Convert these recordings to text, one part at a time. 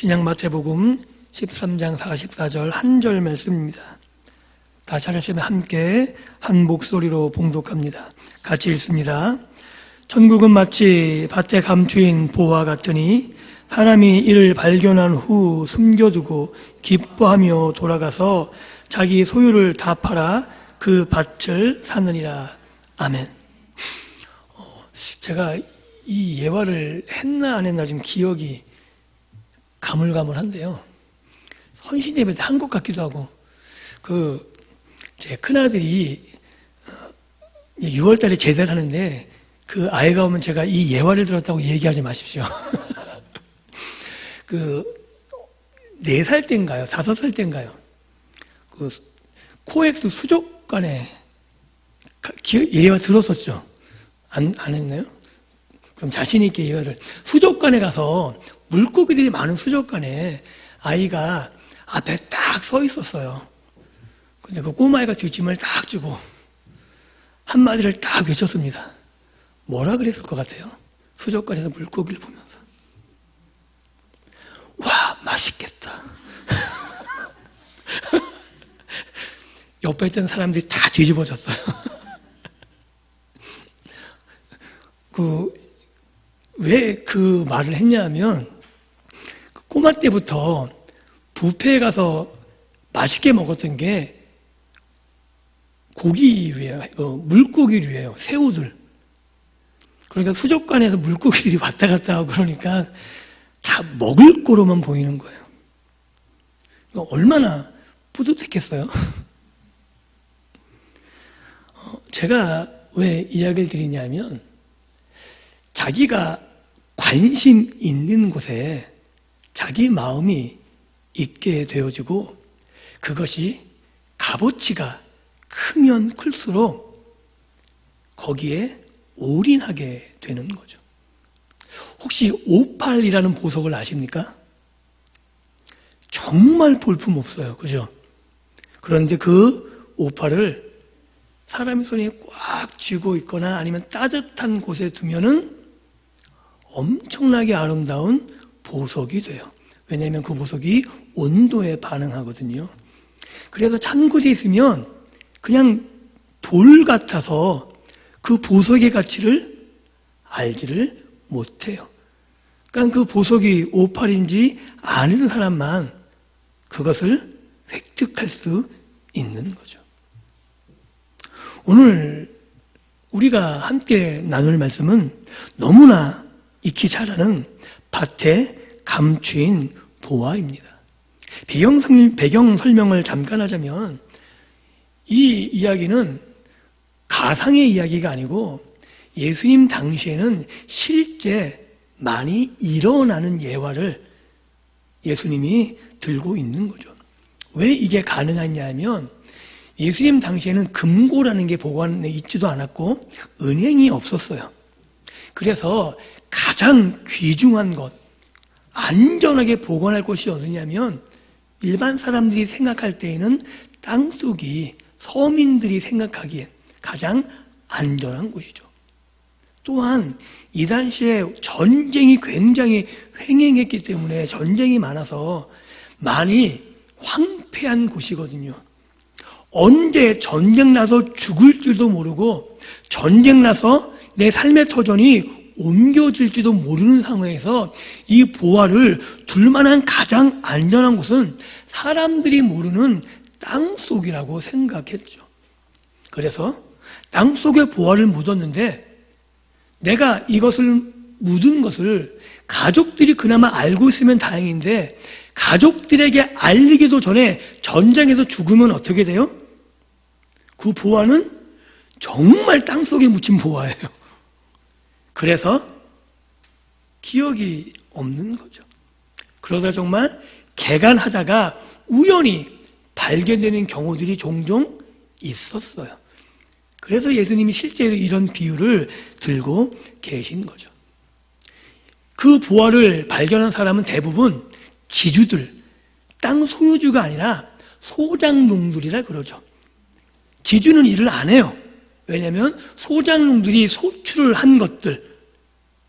신약 마태복음 13장 44절 한 절 말씀입니다. 다 잘하시면 함께 한 목소리로 봉독합니다. 같이 읽습니다. 천국은 마치 밭에 감추인 보와 같으니 사람이 이를 발견한 후 숨겨두고 기뻐하며 돌아가서 자기 소유를 다 팔아 그 밭을 사느니라. 아멘. 제가 이 예화를 했나 안 했나 지금 기억이 가물가물한데요. 헌신예배 때 한 것 같기도 하고, 제 큰아들이 6월 달에 제대를 하는데, 그 아이가 오면 제가 이 예화를 들었다고 얘기하지 마십시오. 4살 때인가요? 5살 때인가요? 코엑스 수족관에 예화 들었었죠? 안 했나요? 그럼 자신있게 예화를. 수족관에 가서 물고기들이 많은 수족관에 아이가 앞에 딱 서 있었어요. 근데 그 꼬마애가 뒷짐을 딱 주고 한마디를 딱 외쳤습니다. 뭐라 그랬을 것 같아요? 수족관에서 물고기를 보면서. 와, 맛있겠다. 옆에 있던 사람들이 다 뒤집어졌어요. 왜 그 말을 했냐면, 꼬마 때부터 뷔페에 가서 맛있게 먹었던 게 고기류예요. 물고기류예요. 새우들. 그러니까 수족관에서 물고기들이 왔다 갔다 하고 그러니까 다 먹을 거로만 보이는 거예요. 얼마나 뿌듯했겠어요? 제가 왜 이야기를 드리냐면, 자기가 관심 있는 곳에 자기 마음이 있게 되어지고 그것이 값어치가 크면 클수록 거기에 올인하게 되는 거죠. 혹시 58이라는 보석을 아십니까? 정말 볼품없어요. 그죠? 그런데 그 58을 사람의 손에 꽉 쥐고 있거나 아니면 따뜻한 곳에 두면은 엄청나게 아름다운 보석이 돼요. 왜냐하면 그 보석이 온도에 반응하거든요. 그래서 찬 곳에 있으면 그냥 돌 같아서 그 보석의 가치를 알지를 못해요. 그러니까 그 보석이 58인지 아는 사람만 그것을 획득할 수 있는 거죠. 오늘 우리가 함께 나눌 말씀은 너무나 익히 잘 아는 밭에 감추인 보화입니다. 배경 설명을 잠깐 하자면, 이 이야기는 가상의 이야기가 아니고 예수님 당시에는 실제 많이 일어나는 예화를 예수님이 들고 있는 거죠. 왜 이게 가능하냐면, 예수님 당시에는 금고라는 게 보관에 있지도 않았고 은행이 없었어요. 그래서 가장 귀중한 것, 안전하게 보관할 곳이 어디냐면, 일반 사람들이 생각할 때에는 땅속이 서민들이 생각하기엔 가장 안전한 곳이죠. 또한 이 당시에 전쟁이 굉장히 횡행했기 때문에, 전쟁이 많아서 많이 황폐한 곳이거든요. 언제 전쟁 나서 죽을 줄도 모르고 전쟁 나서 내 삶의 터전이 옮겨질지도 모르는 상황에서 이 보화를 둘 만한 가장 안전한 곳은 사람들이 모르는 땅속이라고 생각했죠. 그래서 땅속에 보화를 묻었는데, 내가 이것을 묻은 것을 가족들이 그나마 알고 있으면 다행인데, 가족들에게 알리기도 전에 전장에서 죽으면 어떻게 돼요? 그 보화는 정말 땅속에 묻힌 보화예요. 그래서 기억이 없는 거죠. 그러다 정말 개간하다가 우연히 발견되는 경우들이 종종 있었어요. 그래서 예수님이 실제로 이런 비유를 들고 계신 거죠. 그 보화를 발견한 사람은 대부분 지주들, 땅 소유주가 아니라 소장농들이라 그러죠. 지주는 일을 안 해요. 왜냐하면 소장농들이 소출을 한 것들,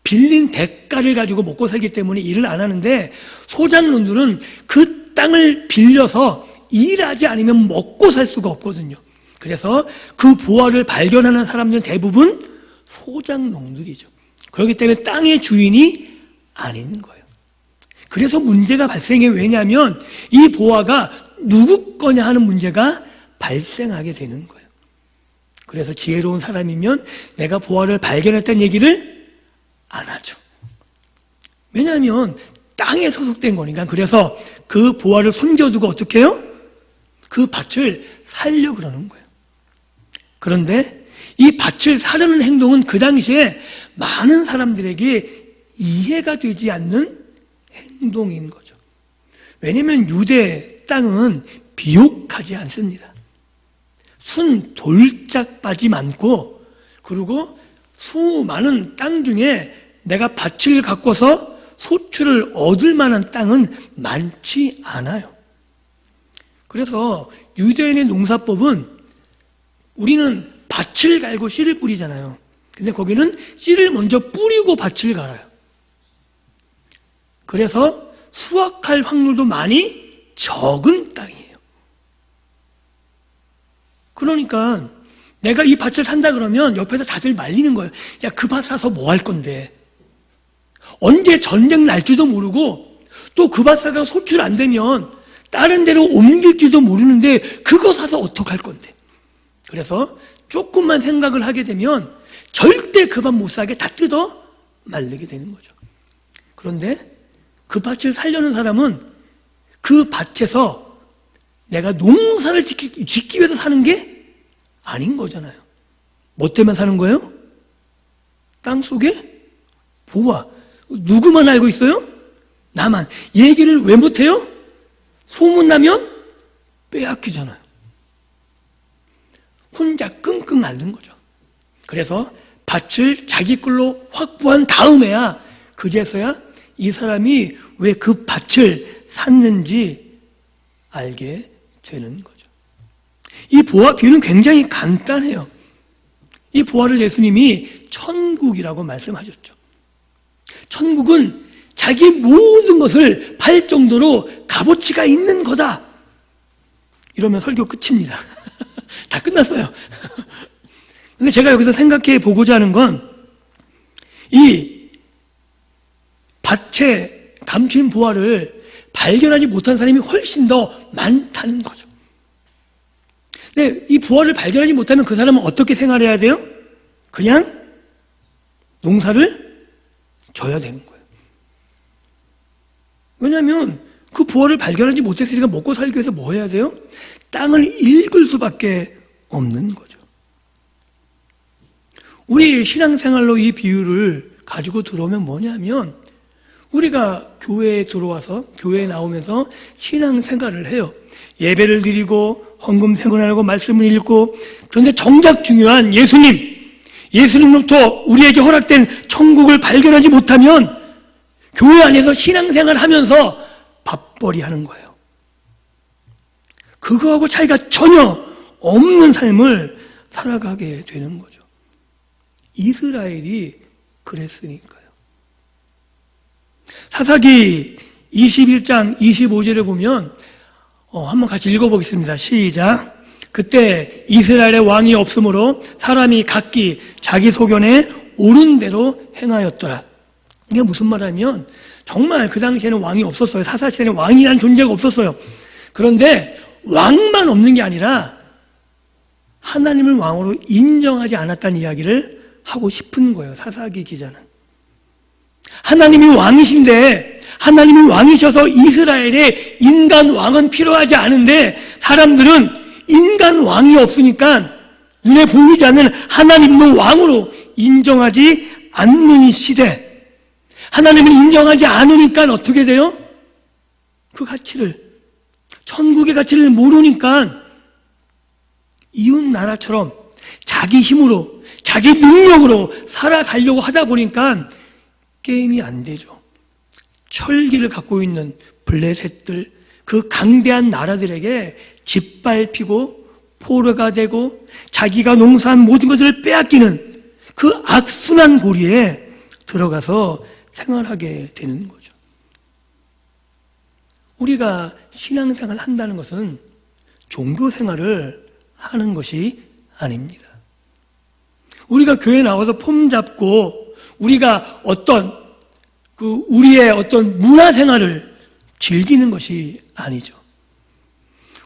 빌린 대가를 가지고 먹고 살기 때문에 일을 안 하는데, 소작농들은 그 땅을 빌려서 일하지 않으면 먹고 살 수가 없거든요. 그래서 그 보화를 발견하는 사람들은 대부분 소작농들이죠. 그렇기 때문에 땅의 주인이 아닌 거예요. 그래서 문제가 발생해요. 왜냐하면 이 보화가 누구 거냐 하는 문제가 발생하게 되는 거예요. 그래서 지혜로운 사람이면 내가 보화를 발견했다는 얘기를 안 하죠. 왜냐하면 땅에 소속된 거니까. 그래서 그 보화를 숨겨두고 어떻게 해요? 그 밭을 살려고 그러는 거예요. 그런데 이 밭을 사려는 행동은 그 당시에 많은 사람들에게 이해가 되지 않는 행동인 거죠. 왜냐하면 유대 땅은 비옥하지 않습니다. 순 돌짝밭이 많고, 그리고 수많은 땅 중에 내가 밭을 가꿔서 소출을 얻을 만한 땅은 많지 않아요. 그래서 유대인의 농사법은 우리는 밭을 갈고 씨를 뿌리잖아요. 근데 거기는 씨를 먼저 뿌리고 밭을 갈아요. 그래서 수확할 확률도 많이 적은 땅이에요. 그러니까 내가 이 밭을 산다 그러면 옆에서 다들 말리는 거예요. 야, 그 밭 사서 뭐 할 건데? 언제 전쟁 날지도 모르고, 또 그 밭 사가 소출 안 되면 다른 데로 옮길지도 모르는데 그거 사서 어떡할 건데? 그래서 조금만 생각을 하게 되면 절대 그 밭 못 사게 다 뜯어 말리게 되는 거죠. 그런데 그 밭을 살려는 사람은 그 밭에서 내가 농사를 짓기 위해서 사는 게 아닌 거잖아요. 뭐 때문에 사는 거예요? 땅 속에 보화. 누구만 알고 있어요? 나만. 얘기를 왜 못해요? 소문나면 빼앗기잖아요. 혼자 끙끙 앓는 거죠. 그래서 밭을 자기 걸로 확보한 다음에야, 그제서야 이 사람이 왜 그 밭을 샀는지 알게 되는 거죠. 이 보화 비유는 굉장히 간단해요. 이 보화를 예수님이 천국이라고 말씀하셨죠. 천국은 자기 모든 것을 팔 정도로 값어치가 있는 거다. 이러면 설교 끝입니다. 다 끝났어요. 근데 제가 여기서 생각해 보고자 하는 건, 이 밭에 감춘 보화를 발견하지 못한 사람이 훨씬 더 많다는 거죠. 근데 이 보화를 발견하지 못하면 그 사람은 어떻게 생활해야 돼요? 그냥 농사를 져야 되는 거예요. 왜냐하면 그 보화를 발견하지 못했으니까 먹고 살기 위해서 뭐 해야 돼요? 땅을 읽을 수밖에 없는 거죠. 우리 신앙생활로 이 비유를 가지고 들어오면 뭐냐면, 우리가 교회에 들어와서, 교회에 나오면서 신앙생활을 해요. 예배를 드리고 헌금 생활하고 말씀을 읽고, 그런데 정작 중요한 예수님으로부터 우리에게 허락된 천국을 발견하지 못하면 교회 안에서 신앙생활 하면서 밥벌이 하는 거예요. 그거하고 차이가 전혀 없는 삶을 살아가게 되는 거죠. 이스라엘이 그랬으니까요. 사사기 21장 25절에 보면, 한번 같이 읽어보겠습니다. 시작. 그때 이스라엘의 왕이 없으므로 사람이 각기 자기 소견에 옳은 대로 행하였더라. 이게 무슨 말이냐면, 정말 그 당시에는 왕이 없었어요. 사사 시대에는 왕이라는 존재가 없었어요. 그런데 왕만 없는 게 아니라 하나님을 왕으로 인정하지 않았다는 이야기를 하고 싶은 거예요. 사사기 기자는. 하나님이 왕이신데, 하나님이 왕이셔서 이스라엘에 인간 왕은 필요하지 않은데, 사람들은 인간 왕이 없으니까 눈에 보이지 않는 하나님을 왕으로 인정하지 않는 시대. 하나님을 인정하지 않으니까 어떻게 돼요? 그 가치를, 천국의 가치를 모르니까 이웃 나라처럼 자기 힘으로, 자기 능력으로 살아가려고 하다 보니까 게임이 안 되죠. 철기를 갖고 있는 블레셋들, 그 강대한 나라들에게 짓밟히고 포로가 되고 자기가 농사한 모든 것들을 빼앗기는 그 악순환 고리에 들어가서 생활하게 되는 거죠. 우리가 신앙생활을 한다는 것은 종교 생활을 하는 것이 아닙니다. 우리가 교회 나와서 폼 잡고 우리가 우리의 어떤 문화 생활을 즐기는 것이 아니죠.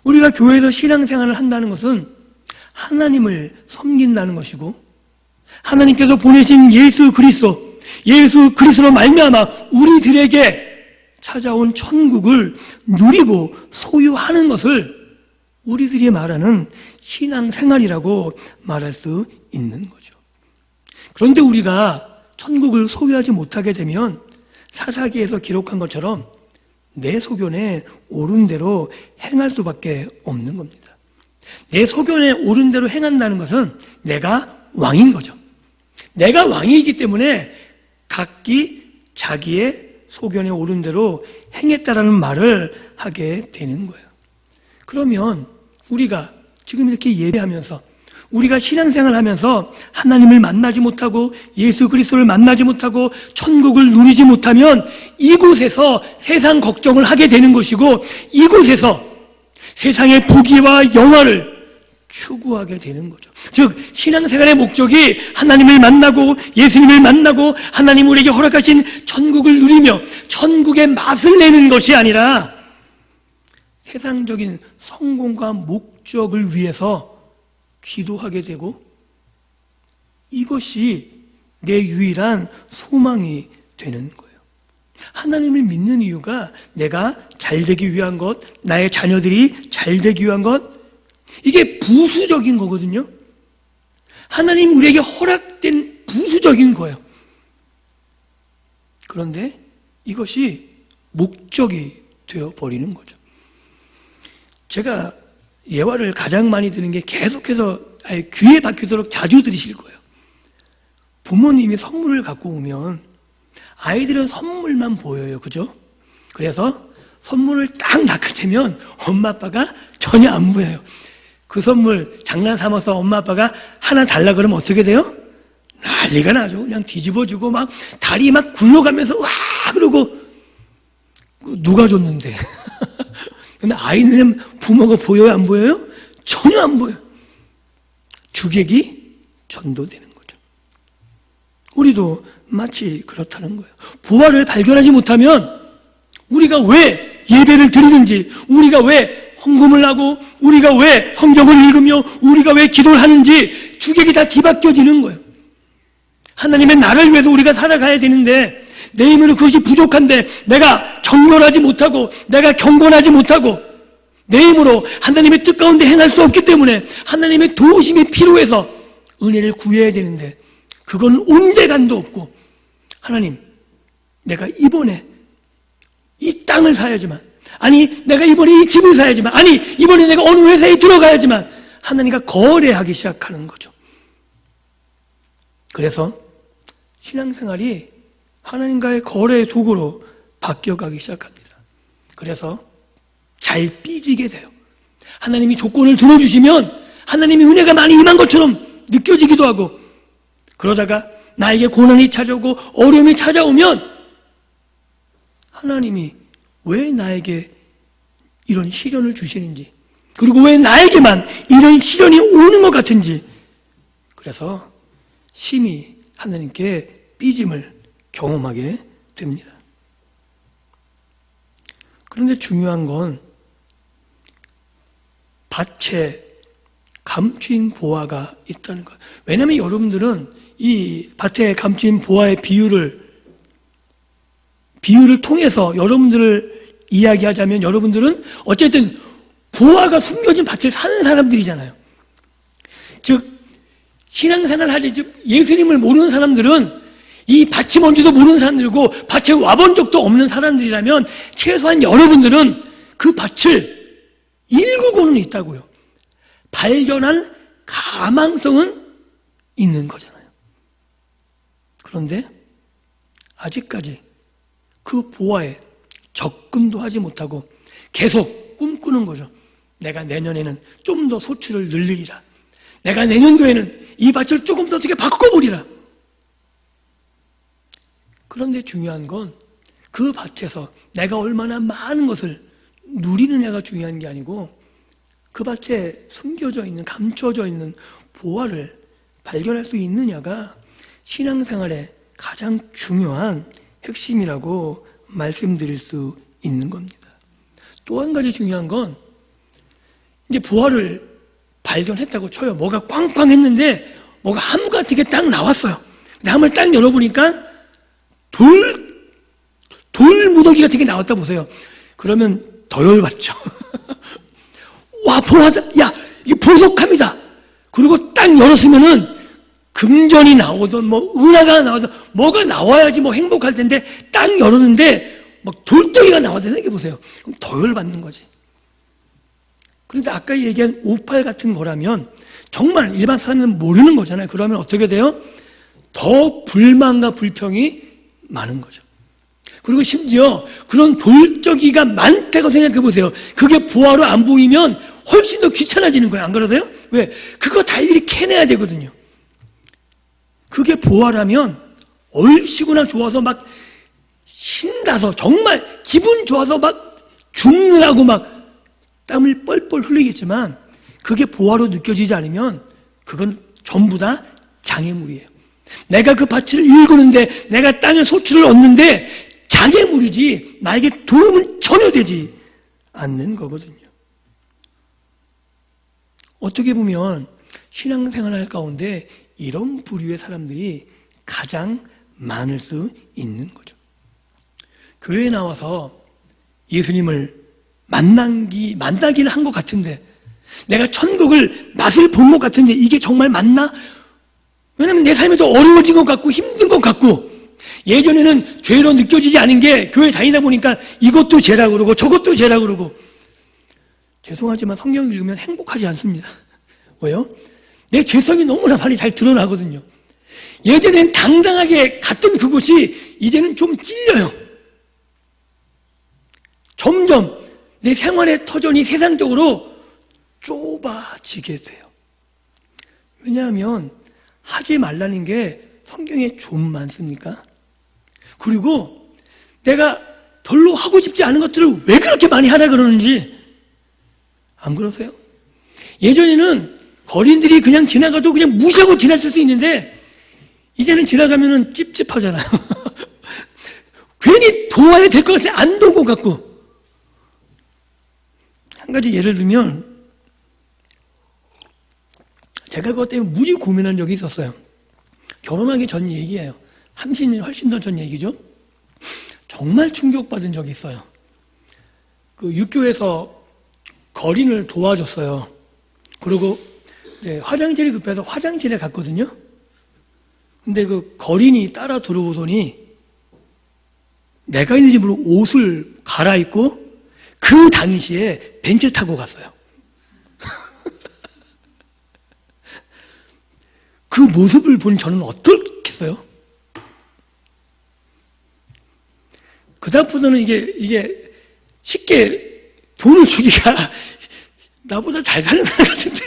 우리가 교회에서 신앙생활을 한다는 것은 하나님을 섬긴다는 것이고, 하나님께서 보내신 예수 그리스도로 말미암아 우리들에게 찾아온 천국을 누리고 소유하는 것을 우리들이 말하는 신앙생활이라고 말할 수 있는 거죠. 그런데 우리가 천국을 소유하지 못하게 되면 사사기에서 기록한 것처럼 내 소견에 옳은 대로 행할 수밖에 없는 겁니다. 내 소견에 옳은 대로 행한다는 것은 내가 왕인 거죠. 내가 왕이기 때문에 각기 자기의 소견에 옳은 대로 행했다라는 말을 하게 되는 거예요. 그러면 우리가 지금 이렇게 예배하면서, 우리가 신앙생활 하면서 하나님을 만나지 못하고 예수 그리스도를 만나지 못하고 천국을 누리지 못하면 이곳에서 세상 걱정을 하게 되는 것이고, 이곳에서 세상의 부귀와 영화를 추구하게 되는 거죠. 즉 신앙생활의 목적이 하나님을 만나고 예수님을 만나고 하나님 우리에게 허락하신 천국을 누리며 천국의 맛을 내는 것이 아니라 세상적인 성공과 목적을 위해서 기도하게 되고, 이것이 내 유일한 소망이 되는 거예요. 하나님을 믿는 이유가 내가 잘 되기 위한 것, 나의 자녀들이 잘 되기 위한 것, 이게 부수적인 거거든요. 하나님 우리에게 허락된 부수적인 거예요. 그런데 이것이 목적이 되어버리는 거죠. 제가 예화를 가장 많이 드는 게 계속해서 귀에 박히도록 자주 들으실 거예요. 부모님이 선물을 갖고 오면 아이들은 선물만 보여요. 그죠? 그래서 선물을 딱 낚아채면 엄마 아빠가 전혀 안 보여요. 그 선물 장난 삼아서 엄마 아빠가 하나 달라 그러면 어떻게 돼요? 난리가 나죠. 그냥 뒤집어주고 막 다리 막 굴러가면서 와 그러고, 누가 줬는데. 근데 아이는 부모가 보여요? 안 보여요? 전혀 안 보여요. 주객이 전도되는 거죠. 우리도 마치 그렇다는 거예요. 보화를 발견하지 못하면 우리가 왜 예배를 드리는지, 우리가 왜 헌금을 하고, 우리가 왜 성경을 읽으며, 우리가 왜 기도를 하는지 주객이 다 뒤바뀌어지는 거예요. 하나님의 나라를 위해서 우리가 살아가야 되는데 내 힘으로 그것이 부족한데, 내가 정결하지 못하고 내가 경건하지 못하고 내 힘으로 하나님의 뜻 가운데 행할 수 없기 때문에 하나님의 도우심이 필요해서 은혜를 구해야 되는데, 그건 온데간도 없고, 하나님 내가 이번에 이 땅을 사야지만, 아니 내가 이번에 이 집을 사야지만, 아니 이번에 내가 어느 회사에 들어가야지만 하나님과 거래하기 시작하는 거죠. 그래서 신앙생활이 하나님과의 거래의 도구로 바뀌어가기 시작합니다. 그래서 잘 삐지게 돼요. 하나님이 조건을 들어주시면 하나님이 은혜가 많이 임한 것처럼 느껴지기도 하고, 그러다가 나에게 고난이 찾아오고 어려움이 찾아오면 하나님이 왜 나에게 이런 시련을 주시는지, 그리고 왜 나에게만 이런 시련이 오는 것 같은지, 그래서 심히 하나님께 삐짐을 경험하게 됩니다. 그런데 중요한 건 밭에 감추인 보화가 있다는 것. 왜냐하면 여러분들은 이 밭에 감추인 보화의 비유를 통해서 여러분들을 이야기하자면, 여러분들은 어쨌든 보화가 숨겨진 밭을 사는 사람들이잖아요. 즉 신앙생활을 하지, 즉 예수님을 모르는 사람들은 이 밭이 뭔지도 모르는 사람들이고 밭에 와본 적도 없는 사람들이라면 최소한 여러분들은 그 밭을 일구고는 있다고요. 발견할 가망성은 있는 거잖아요. 그런데 아직까지 그 보화에 접근도 하지 못하고 계속 꿈꾸는 거죠. 내가 내년에는 좀 더 소출을 늘리리라. 내가 내년도에는 이 밭을 조금 더 어떻게 바꿔보리라. 그런데 중요한 건 그 밭에서 내가 얼마나 많은 것을 누리느냐가 중요한 게 아니고 그 밭에 숨겨져 있는, 감춰져 있는 보화를 발견할 수 있느냐가 신앙생활의 가장 중요한 핵심이라고 말씀드릴 수 있는 겁니다. 또 한 가지 중요한 건 이제 보화를 발견했다고 쳐요. 뭐가 꽝꽝 했는데 뭐가 함 같은 게 딱 나왔어요. 근데 함을 딱 열어보니까 돌 무더기 같은 게 나왔다 보세요. 그러면 더 열받죠. 와, 보화다. 야, 이게 보석함이다. 그리고 딱 열었으면은 금전이 나오든 뭐 은하가 나오든 뭐가 나와야지 뭐 행복할 텐데 딱 열었는데 막 돌덩이가 나와서 생각해 보세요. 그럼 더 열받는 거지. 그런데 아까 얘기한 오팔 같은 거라면 정말 일반 사람은 모르는 거잖아요. 그러면 어떻게 돼요? 더 불만과 불평이 많은 거죠. 그리고 심지어 그런 돌적이가 많다고 생각해 보세요. 그게 보화로 안 보이면 훨씬 더 귀찮아지는 거예요. 안 그러세요? 왜? 그거 다 일일이 캐내야 되거든요. 그게 보화라면 얼씨구나 좋아서 막 신나서 정말 기분 좋아서 막 죽느라고 막 땀을 뻘뻘 흘리겠지만 그게 보화로 느껴지지 않으면 그건 전부 다 장애물이에요. 내가 그 밭을 일구는데 내가 땅에 소출을 얻는데 장애물이지 나에게 도움은 전혀 되지 않는 거거든요. 어떻게 보면 신앙생활 가운데 이런 부류의 사람들이 가장 많을 수 있는 거죠. 교회에 나와서 예수님을 만나기를 한 것 같은데 내가 천국을 맛을 본 것 같은데 이게 정말 맞나? 왜냐면 내 삶이 더 어려워진 것 같고 힘든 것 같고 예전에는 죄로 느껴지지 않은 게 교회 다니다 보니까 이것도 죄라 그러고 저것도 죄라 그러고 죄송하지만 성경 읽으면 행복하지 않습니다. 왜요? 내 죄성이 너무나 많이 잘 드러나거든요. 예전엔 당당하게 갔던 그곳이 이제는 좀 찔려요. 점점 내 생활의 터전이 세상적으로 좁아지게 돼요. 왜냐하면 하지 말라는 게 성경에 좀 많습니까? 그리고 내가 별로 하고 싶지 않은 것들을 왜 그렇게 많이 하라 그러는지 안 그러세요? 예전에는 거린들이 그냥 지나가도 그냥 무시하고 지나칠 수 있는데 이제는 지나가면은 찝찝하잖아요. 괜히 도와야 될 것 같아 안 도울 것 같고. 한 가지 예를 들면 제가 그것 때문에 무지 고민한 적이 있었어요. 결혼하기 전 얘기예요. 30년 훨씬 더 전 얘기죠. 정말 충격받은 적이 있어요. 그 육교에서 거린을 도와줬어요. 그리고 이제 화장실이 급해서 화장실에 갔거든요. 근데 그 거린이 따라 들어오더니 내가 있는 집으로 옷을 갈아입고 그 당시에 벤츠 타고 갔어요. 그 모습을 본 저는 어떻겠어요? 그다음부터는 이게 쉽게 돈을 주기가 나보다 잘 사는 사람 같은데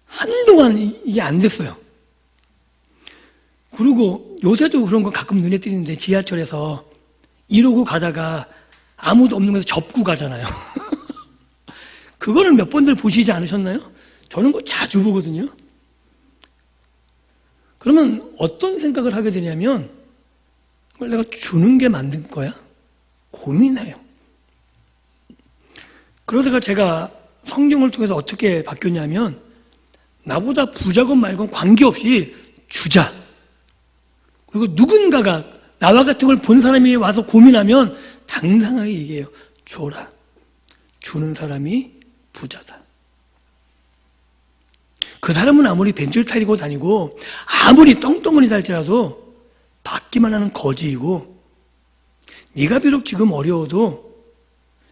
한동안 이게 안 됐어요. 그리고 요새도 그런 거 가끔 눈에 띄는데 지하철에서 이러고 가다가 아무도 없는 곳에 접고 가잖아요. 그거는 몇 번들 보시지 않으셨나요? 저는 그거 자주 보거든요. 그러면 어떤 생각을 하게 되냐면 그걸 내가 주는 게 맞는 거야? 고민해요. 그러다가 제가 성경을 통해서 어떻게 바뀌었냐면 나보다 부자건 말건 관계없이 주자. 그리고 누군가가 나와 같은 걸 본 사람이 와서 고민하면 당당하게 얘기해요. 줘라. 주는 사람이 부자다. 그 사람은 아무리 벤츠를 타고 다니고 아무리 똥덩어리 살지라도 받기만 하는 거지이고 네가 비록 지금 어려워도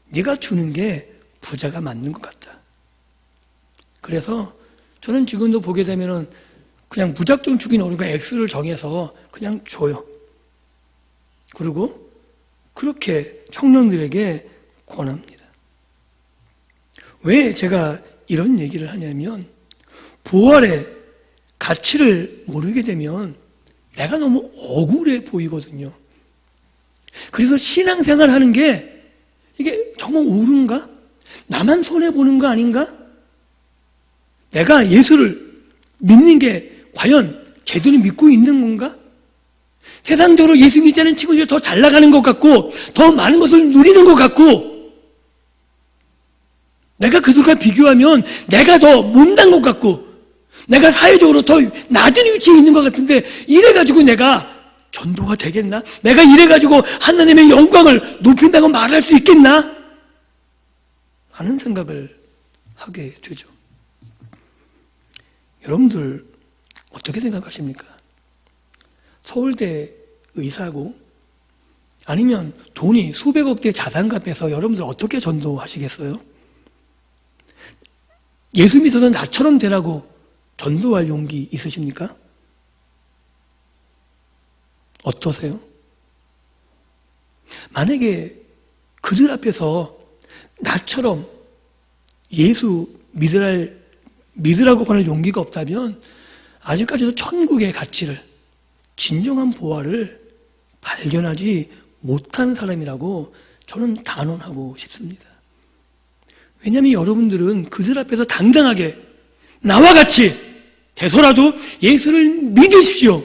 네가 주는 게 부자가 맞는 것 같다. 그래서 저는 지금도 보게 되면은 그냥 무작정 주긴 어려우니까 X를 정해서 그냥 줘요. 그리고 그렇게 청년들에게 권합니다. 왜 제가 이런 얘기를 하냐면 부활의 가치를 모르게 되면 내가 너무 억울해 보이거든요. 그래서 신앙생활 하는 게 이게 정말 옳은가? 나만 손해보는 거 아닌가? 내가 예수를 믿는 게 과연 제대로 믿고 있는 건가? 세상적으로 예수 믿지 않은 친구들이 더 잘 나가는 것 같고 더 많은 것을 누리는 것 같고 내가 그들과 비교하면 내가 더 못난 것 같고 내가 사회적으로 더 낮은 위치에 있는 것 같은데 이래가지고 내가 전도가 되겠나? 내가 이래가지고 하나님의 영광을 높인다고 말할 수 있겠나? 하는 생각을 하게 되죠. 여러분들 어떻게 생각하십니까? 서울대 의사고 아니면 돈이 수백억 대 자산가에서 여러분들 어떻게 전도하시겠어요? 예수 믿어서 나처럼 되라고 전도할 용기 있으십니까? 어떠세요? 만약에 그들 앞에서 나처럼 예수 믿으라고 하는 용기가 없다면 아직까지도 천국의 가치를, 진정한 보화를 발견하지 못한 사람이라고 저는 단언하고 싶습니다. 왜냐하면 여러분들은 그들 앞에서 당당하게 나와 같이 돼서라도 예수를 믿으십시오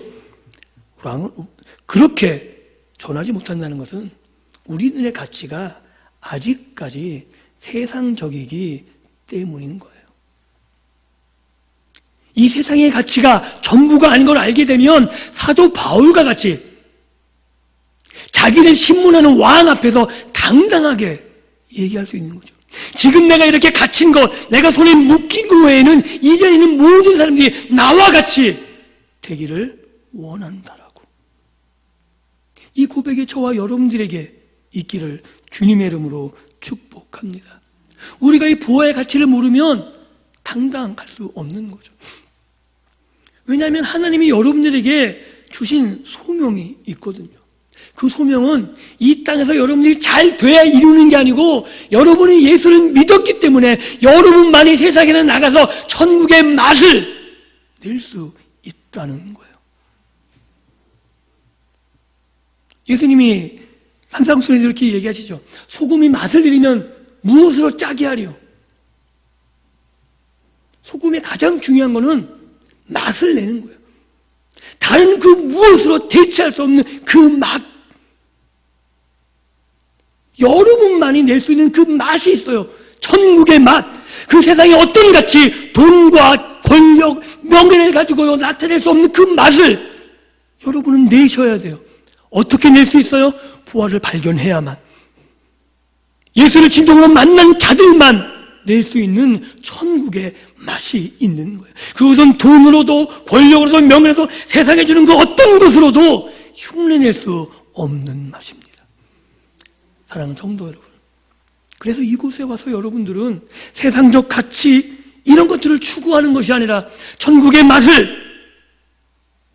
그렇게 전하지 못한다는 것은 우리들의 가치가 아직까지 세상적이기 때문인 거예요. 이 세상의 가치가 전부가 아닌 걸 알게 되면 사도 바울과 같이 자기를 신문하는 왕 앞에서 당당하게 얘기할 수 있는 거죠. 지금 내가 이렇게 갇힌 것, 내가 손에 묶인 것 외에는 이 자리에 있는 모든 사람들이 나와 같이 되기를 원한다라고. 이 고백이 저와 여러분들에게 있기를 주님의 이름으로 축복합니다. 우리가 이 보화의 가치를 모르면 당당할 수 없는 거죠. 왜냐하면 하나님이 여러분들에게 주신 소명이 있거든요. 그 소명은 이 땅에서 여러분들이 잘 돼야 이루는 게 아니고 여러분이 예수를 믿었기 때문에 여러분만이 세상에 나가서 천국의 맛을 낼 수 있다는 거예요. 예수님이 산상수훈에서 이렇게 얘기하시죠. 소금이 맛을 내리면 무엇으로 짜게 하리요? 소금의 가장 중요한 거는 맛을 내는 거예요. 다른 그 무엇으로 대체할 수 없는 그 맛, 여러분만이 낼 수 있는 그 맛이 있어요. 천국의 맛. 그 세상에 어떤 가치, 돈과 권력, 명예를 가지고 나타낼 수 없는 그 맛을 여러분은 내셔야 돼요. 어떻게 낼 수 있어요? 보화를 발견해야만. 예수를 진정으로 만난 자들만 낼 수 있는 천국의 맛이 있는 거예요. 그것은 돈으로도 권력으로도 명예로도 세상에 주는 그 어떤 것으로도 흉내낼 수 없는 맛입니다. 사랑하는 성도 여러분, 그래서 이곳에 와서 여러분들은 세상적 가치 이런 것들을 추구하는 것이 아니라 천국의 맛을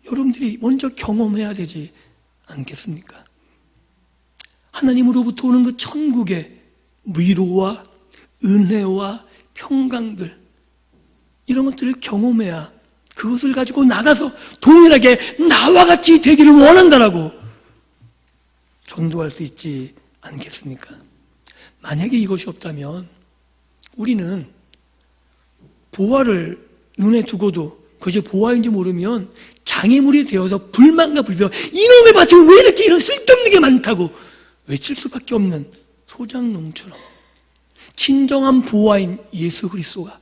여러분들이 먼저 경험해야 되지 않겠습니까? 하나님으로부터 오는 그 천국의 위로와 은혜와 평강들, 이런 것들을 경험해야 그것을 가지고 나가서 동일하게 나와 같이 되기를 원한다라고 전도할 수 있지 않겠습니까? 만약에 이것이 없다면 우리는 보화를 눈에 두고도 그것이 보화인지 모르면 장애물이 되어서 불만과 불평, 이놈의 밭이 왜 이렇게 이런 쓸데없는 게 많다고 외칠 수밖에 없는 소장농처럼 진정한 보화인 예수 그리스도가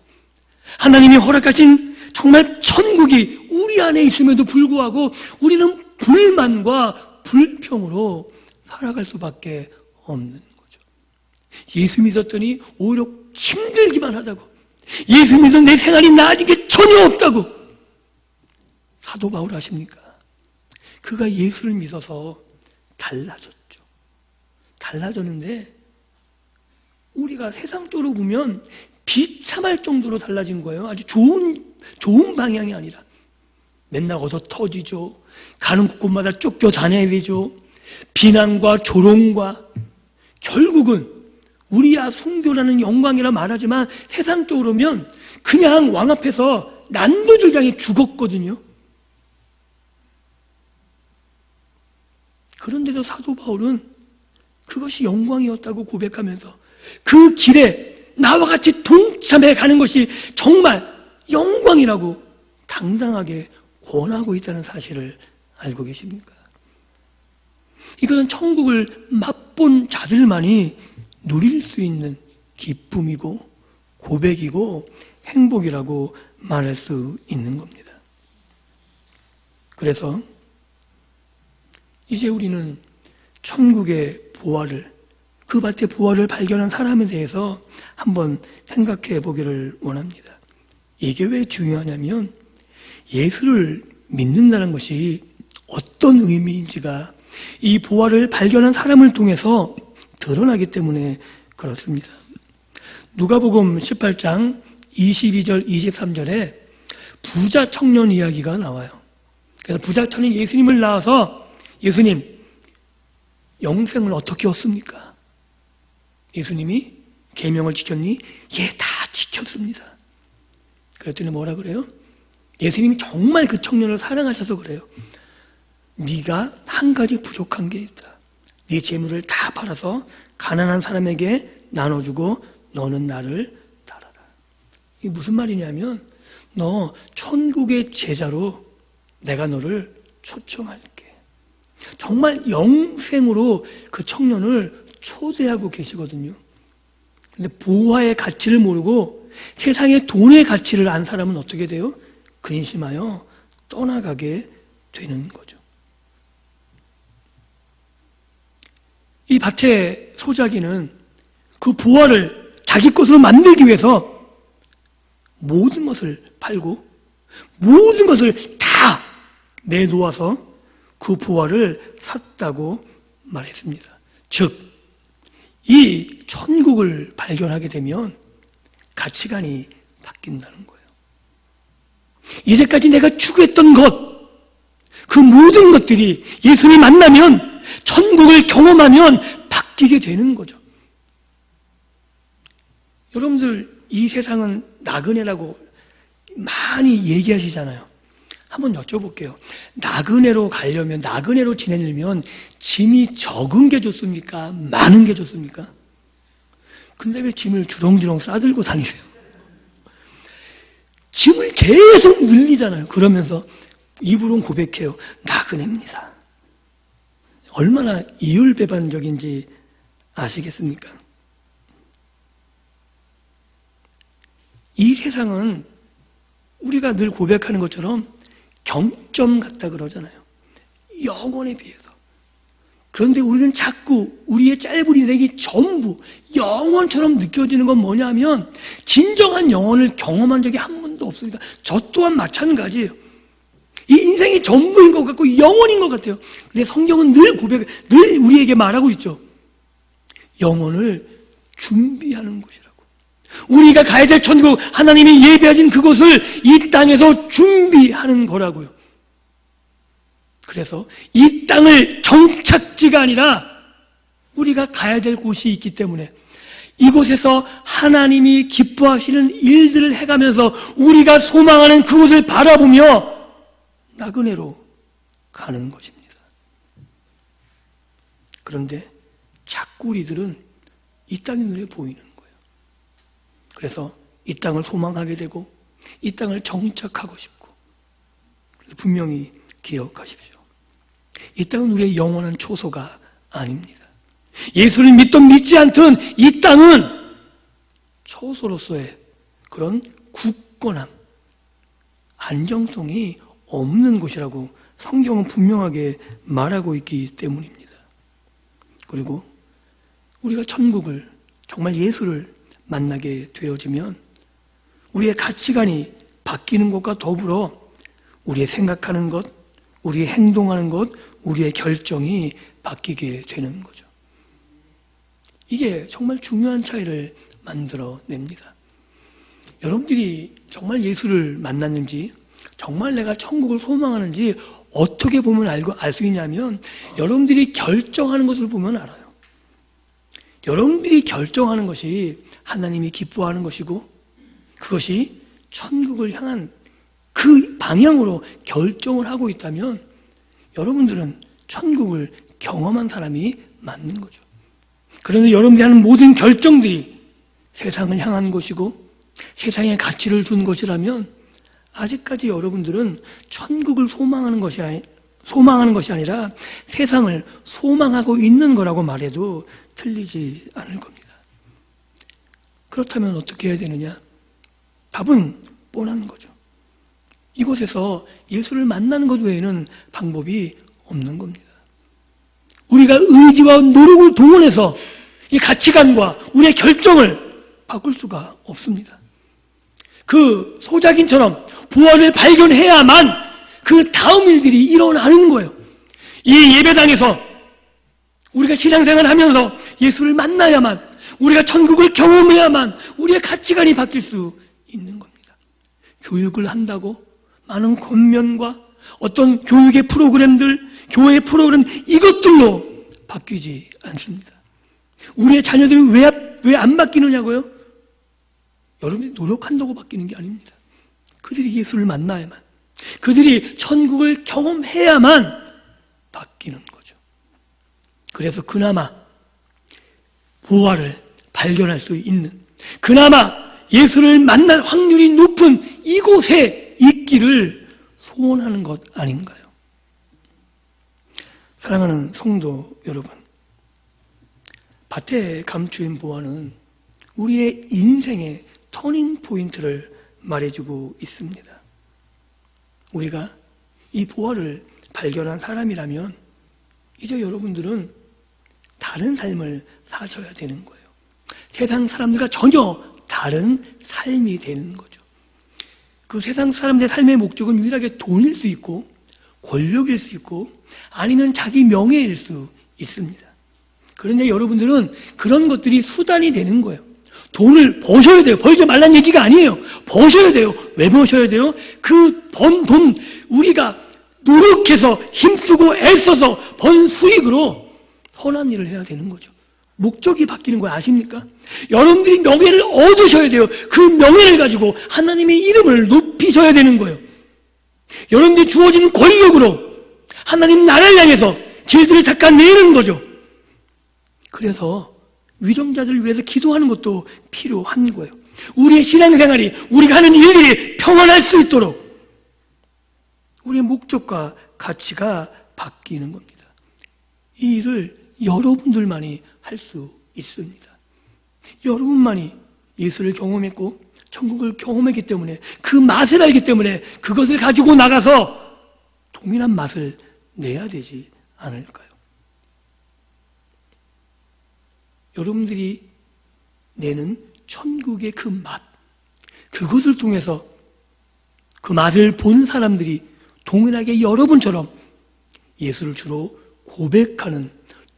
하나님이 허락하신 정말 천국이 우리 안에 있음에도 불구하고 우리는 불만과 불평으로 살아갈 수밖에 없는 거죠. 예수 믿었더니 오히려 힘들기만 하다고, 예수 믿은 내 생활이 나아진 게 전혀 없다고. 사도 바울 아십니까? 그가 예수를 믿어서 달라졌죠. 달라졌는데 우리가 세상적으로 보면 비참할 정도로 달라진 거예요. 아주 좋은 방향이 아니라 맨날 얻어 터지죠. 가는 곳곳마다 쫓겨다녀야 되죠. 비난과 조롱과, 결국은 우리야 순교라는 영광이라 말하지만 세상적으로 보면 그냥 왕 앞에서 난도질당해 죽었거든요. 그런데도 사도 바울은 그것이 영광이었다고 고백하면서 그 길에 나와 같이 동참해 가는 것이 정말 영광이라고 당당하게 권하고 있다는 사실을 알고 계십니까? 이것은 천국을 맛본 자들만이 누릴 수 있는 기쁨이고 고백이고 행복이라고 말할 수 있는 겁니다. 그래서 이제 우리는 천국의 보화를, 그 밭의 보화를 발견한 사람에 대해서 한번 생각해 보기를 원합니다. 이게 왜 중요하냐면 예수를 믿는다는 것이 어떤 의미인지가 이 보화를 발견한 사람을 통해서 드러나기 때문에 그렇습니다. 누가복음 18장 22절 23절에 부자 청년 이야기가 나와요. 그래서 부자 청년이 예수님을 낳아서 예수님, 영생을 어떻게 얻습니까? 예수님이 계명을 지켰니? 예, 다 지켰습니다. 그랬더니 뭐라 그래요? 예수님이 정말 그 청년을 사랑하셔서 그래요. 네가 한 가지 부족한 게 있다. 네 재물을 다 팔아서 가난한 사람에게 나눠주고 너는 나를 따라라. 이게 무슨 말이냐면 너 천국의 제자로 내가 너를 초청할게. 정말 영생으로 그 청년을 초대하고 계시거든요. 근데 보화의 가치를 모르고 세상의 돈의 가치를 안 사람은 어떻게 돼요? 근심하여 떠나가게 되는 거죠. 이 밭의 소자기는 그 보화를 자기 것으로 만들기 위해서 모든 것을 팔고 모든 것을 다 내놓아서 그 보화를 샀다고 말했습니다. 즉, 이 천국을 발견하게 되면 가치관이 바뀐다는 거예요. 이제까지 내가 추구했던 것, 그 모든 것들이 예수님 만나면, 천국을 경험하면 바뀌게 되는 거죠. 여러분들, 이 세상은 나그네라고 많이 얘기하시잖아요. 한번 여쭤볼게요. 나그네로 가려면, 나그네로 지내려면 짐이 적은 게 좋습니까? 많은 게 좋습니까? 근데 왜 짐을 주렁주렁 싸들고 다니세요? 짐을 계속 늘리잖아요. 그러면서 입으로는 고백해요. 나그네입니다. 얼마나 이율배반적인지 아시겠습니까? 이 세상은 우리가 늘 고백하는 것처럼 경점 같다 그러잖아요. 영혼에 비해서. 그런데 우리는 자꾸 우리의 짧은 인생이 전부 영혼처럼 느껴지는 건 뭐냐면 진정한 영혼을 경험한 적이 한 번도 없습니다. 저 또한 마찬가지예요. 이 인생이 전부인 것 같고 영혼인 것 같아요. 근데 성경은 늘 우리에게 말하고 있죠. 영혼을 준비하는 곳이라고. 우리가 가야 될 천국, 하나님이 예비하신 그곳을 이 땅에서 준비하는 거라고요. 그래서 이 땅을 정착지가 아니라 우리가 가야 될 곳이 있기 때문에 이곳에서 하나님이 기뻐하시는 일들을 해가면서 우리가 소망하는 그곳을 바라보며 나그네로 가는 것입니다. 그런데 자꾸 우리들은 이 땅이 눈에 보이는 거예요. 그래서 이 땅을 소망하게 되고 이 땅을 정착하고 싶고, 분명히 기억하십시오. 이 땅은 우리의 영원한 초소가 아닙니다. 예수를 믿든 믿지 않든 이 땅은 초소로서의 그런 굳건함, 안정성이 없는 곳이라고 성경은 분명하게 말하고 있기 때문입니다. 그리고 우리가 천국을, 정말 예수를 만나게 되어지면 우리의 가치관이 바뀌는 것과 더불어 우리의 생각하는 것, 우리의 행동하는 것, 우리의 결정이 바뀌게 되는 거죠. 이게 정말 중요한 차이를 만들어냅니다. 여러분들이 정말 예수를 만났는지, 정말 내가 천국을 소망하는지 어떻게 보면 알 수 있냐면 여러분들이 결정하는 것을 보면 알아요. 여러분들이 결정하는 것이 하나님이 기뻐하는 것이고 그것이 천국을 향한 그 방향으로 결정을 하고 있다면 여러분들은 천국을 경험한 사람이 맞는 거죠. 그런데 여러분들이 하는 모든 결정들이 세상을 향한 것이고 세상에 가치를 둔 것이라면 아직까지 여러분들은 천국을 소망하는 것이 아니라 세상을 소망하고 있는 거라고 말해도 틀리지 않을 겁니다. 그렇다면 어떻게 해야 되느냐? 답은 뻔한 거죠. 이곳에서 예수를 만나는 것 외에는 방법이 없는 겁니다. 우리가 의지와 노력을 동원해서 이 가치관과 우리의 결정을 바꿀 수가 없습니다. 그 소작인처럼 부활을 발견해야만 그 다음 일들이 일어나는 거예요. 이 예배당에서 우리가 신앙생활을 하면서 예수를 만나야만, 우리가 천국을 경험해야만 우리의 가치관이 바뀔 수 있는 겁니다. 교육을 한다고 많은 권면과 어떤 교육의 프로그램들, 교회의 프로그램, 이것들로 바뀌지 않습니다. 우리의 자녀들이 왜 안 바뀌느냐고요? 여러분이 노력한다고 바뀌는 게 아닙니다. 그들이 예수를 만나야만, 그들이 천국을 경험해야만 바뀌는 거죠. 그래서 그나마 부활을 발견할 수 있는, 그나마 예수를 만날 확률이 높은 이곳에 있기를 소원하는 것 아닌가요? 사랑하는 성도 여러분, 밭에 감추인 보화는 우리의 인생의 터닝 포인트를 말해주고 있습니다. 우리가 이 보화를 발견한 사람이라면 이제 여러분들은 다른 삶을 사셔야 되는 거예요. 세상 사람들과 전혀 다른 삶이 되는 거죠. 그 세상 사람들의 삶의 목적은 유일하게 돈일 수 있고 권력일 수 있고 아니면 자기 명예일 수 있습니다. 그런데 여러분들은 그런 것들이 수단이 되는 거예요. 돈을 버셔야 돼요. 벌지 말란 얘기가 아니에요. 버셔야 돼요. 왜 버셔야 돼요? 그 번 돈, 우리가 노력해서 힘쓰고 애써서 번 수익으로 선한 일을 해야 되는 거죠. 목적이 바뀌는 거 아십니까? 여러분들이 명예를 얻으셔야 돼요. 그 명예를 가지고 하나님의 이름을 높이셔야 되는 거예요. 여러분들이 주어진 권력으로 하나님 나라를 향해서 길들을 닦아내는 거죠. 그래서 위정자들을 위해서 기도하는 것도 필요한 거예요. 우리의 신앙생활이, 우리가 하는 일들이 평안할 수 있도록 우리의 목적과 가치가 바뀌는 겁니다. 이 일을 여러분들만이 할 수 있습니다. 여러분만이 예수를 경험했고 천국을 경험했기 때문에, 그 맛을 알기 때문에 그것을 가지고 나가서 동일한 맛을 내야 되지 않을까요? 여러분들이 내는 천국의 그 맛, 그것을 통해서 그 맛을 본 사람들이 동일하게 여러분처럼 예수를 주로 고백하는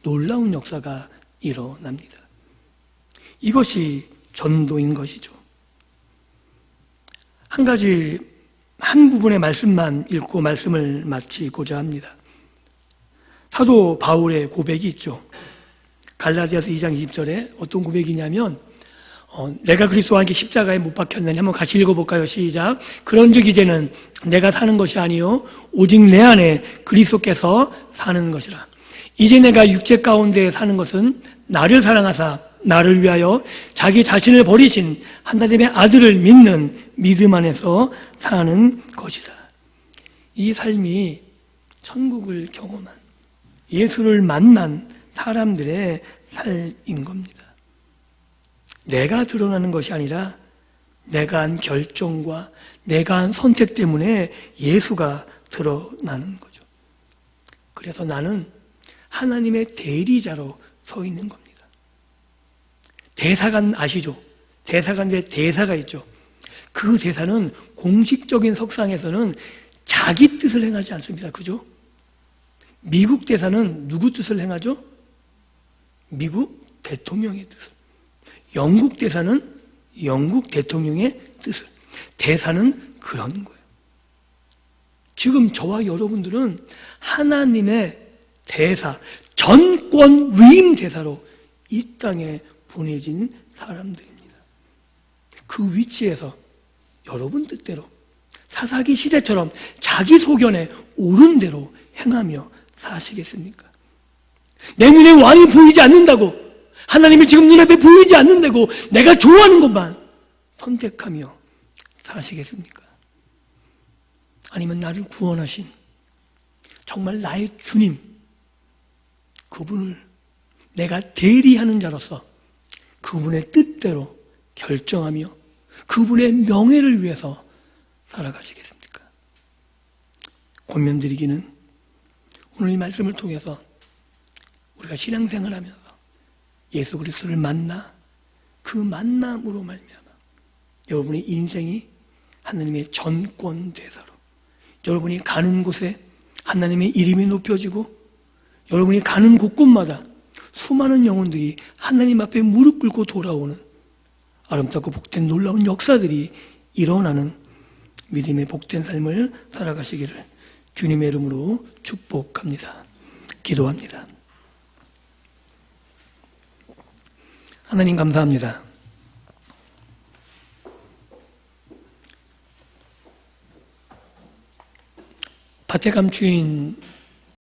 놀라운 역사가 일어납니다. 이것이 전도인 것이죠. 한 부분의 말씀만 읽고 말씀을 마치고자 합니다. 사도 바울의 고백이 있죠. 갈라디아서 2장 20절에 어떤 고백이냐면 내가 그리스도와 함께 십자가에 못 박혔느니, 한번 같이 읽어볼까요? 시작. 그런즉 이제는 내가 사는 것이 아니요 오직 내 안에 그리스도께서 사는 것이라. 이제 내가 육체 가운데 사는 것은 나를 사랑하사 나를 위하여 자기 자신을 버리신 하나님의 아들을 믿는 믿음 안에서 사는 것이다. 이 삶이 천국을 경험한, 예수를 만난 사람들의 삶인 겁니다. 내가 드러나는 것이 아니라 내가 한 결정과 내가 한 선택 때문에 예수가 드러나는 거죠. 그래서 나는 하나님의 대리자로 서 있는 겁니다. 대사관 아시죠? 대사관에 대사가 있죠. 그 대사는 공식적인 석상에서는 자기 뜻을 행하지 않습니다. 그죠? 미국 대사는 누구 뜻을 행하죠? 미국 대통령의 뜻을. 영국 대사는 영국 대통령의 뜻을. 대사는 그런 거예요. 지금 저와 여러분들은 하나님의 대사, 전권 위임 대사로 이 땅에 보내진 사람들입니다. 그 위치에서 여러분 뜻대로 사사기 시대처럼 자기 소견에 옳은 대로 행하며 사시겠습니까? 내 눈에 왕이 보이지 않는다고, 하나님이 지금 눈앞에 보이지 않는다고 내가 좋아하는 것만 선택하며 사시겠습니까? 아니면 나를 구원하신 정말 나의 주님, 그분을 내가 대리하는 자로서 그분의 뜻대로 결정하며 그분의 명예를 위해서 살아가시겠습니까? 권면드리기는 오늘 이 말씀을 통해서 우리가 신앙생활을 하면서 예수 그리스도를 만나 그 만남으로 말미암아 여러분의 인생이 하나님의 전권 대사로, 여러분이 가는 곳에 하나님의 이름이 높여지고 여러분이 가는 곳곳마다 수많은 영혼들이 하나님 앞에 무릎 꿇고 돌아오는 아름답고 복된 놀라운 역사들이 일어나는 믿음의 복된 삶을 살아가시기를 주님의 이름으로 축복합니다. 기도합니다. 하나님 감사합니다. 밭에 감추인